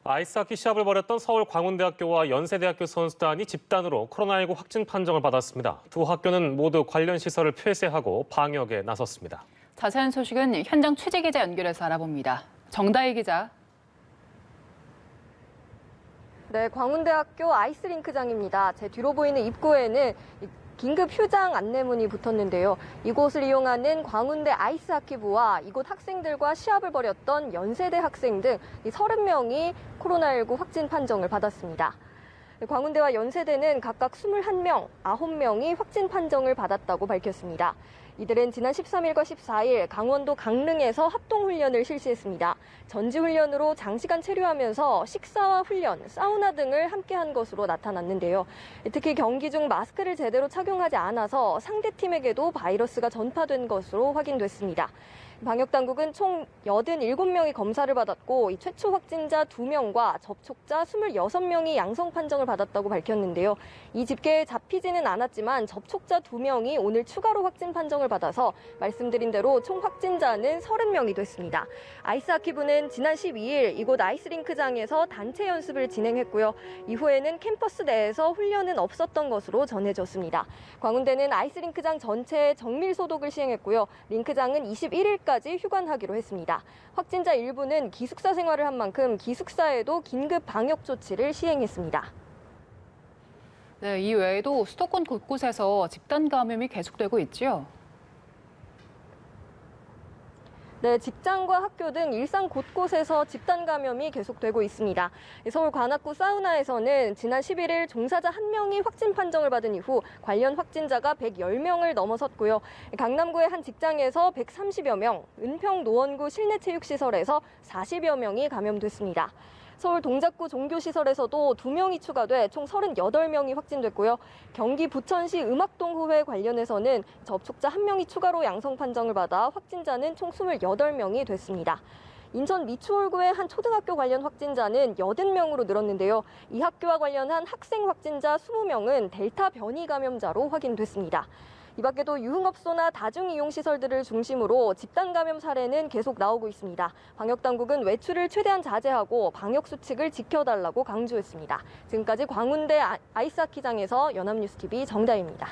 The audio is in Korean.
아이스하키 시합을 벌였던 서울 광운대학교와 연세대학교 선수단이 집단으로 코로나19 확진 판정을 받았습니다. 두 학교는 모두 관련 시설을 폐쇄하고 방역에 나섰습니다. 자세한 소식은 현장 취재 기자 연결해서 알아봅니다. 정다희 기자. 네, 광운대학교 아이스링크장입니다. 제 뒤로 보이는 입구에는 긴급 휴장 안내문이 붙었는데요. 이곳을 이용하는 광운대 아이스하키부와 이곳 학생들과 시합을 벌였던 연세대 학생 등 30명이 코로나19 확진 판정을 받았습니다. 광운대와 연세대는 각각 21명, 9명이 확진 판정을 받았다고 밝혔습니다. 이들은 지난 13일과 14일 강원도 강릉에서 합동훈련을 실시했습니다. 전지훈련으로 장시간 체류하면서 식사와 훈련, 사우나 등을 함께한 것으로 나타났는데요. 특히 경기 중 마스크를 제대로 착용하지 않아서 상대팀에게도 바이러스가 전파된 것으로 확인됐습니다. 방역당국은 총 87명이 검사를 받았고 이 최초 확진자 2명과 접촉자 26명이 양성 판정을 받았다고 밝혔는데요. 이 집계에 잡히지는 않았지만 접촉자 2명이 오늘 추가로 확진 판정을 받아서 말씀드린 대로 총 확진자는 30명이 됐습니다. 아이스하키부는 지난 12일 이곳 아이스링크장에서 단체 연습을 진행했고요. 이후에는 캠퍼스 내에서 훈련은 없었던 것으로 전해졌습니다. 광운대는 아이스링크장 전체에 정밀 소독을 시행했고요. 링크장은 21일까지 휴관하기로 했습니다. 확진자 일부는 기숙사 생활을 한 만큼 기숙사에도 긴급 방역 조치를 시행했습니다. 네, 이 외에도 수도권 곳곳에서 집단 감염이 계속되고 있죠. 네, 직장과 학교 등 일상 곳곳에서 집단 감염이 계속되고 있습니다. 서울 관악구 사우나에서는 지난 11일 종사자 1명이 확진 판정을 받은 이후 관련 확진자가 110명을 넘어섰고요. 강남구의 한 직장에서 130여 명, 은평 노원구 실내체육시설에서 40여 명이 감염됐습니다. 서울 동작구 종교시설에서도 2명이 추가돼 총 38명이 확진됐고요. 경기 부천시 음악동호회 관련해서는 접촉자 1명이 추가로 양성 판정을 받아 확진자는 총 28명이 됐습니다. 인천 미추홀구의 한 초등학교 관련 확진자는 80명으로 늘었는데요. 이 학교와 관련한 학생 확진자 20명은 델타 변이 감염자로 확인됐습니다. 이 밖에도 유흥업소나 다중이용시설들을 중심으로 집단 감염 사례는 계속 나오고 있습니다. 방역당국은 외출을 최대한 자제하고 방역수칙을 지켜달라고 강조했습니다. 지금까지 광운대 아이스하키장에서 연합뉴스TV 정다희입니다.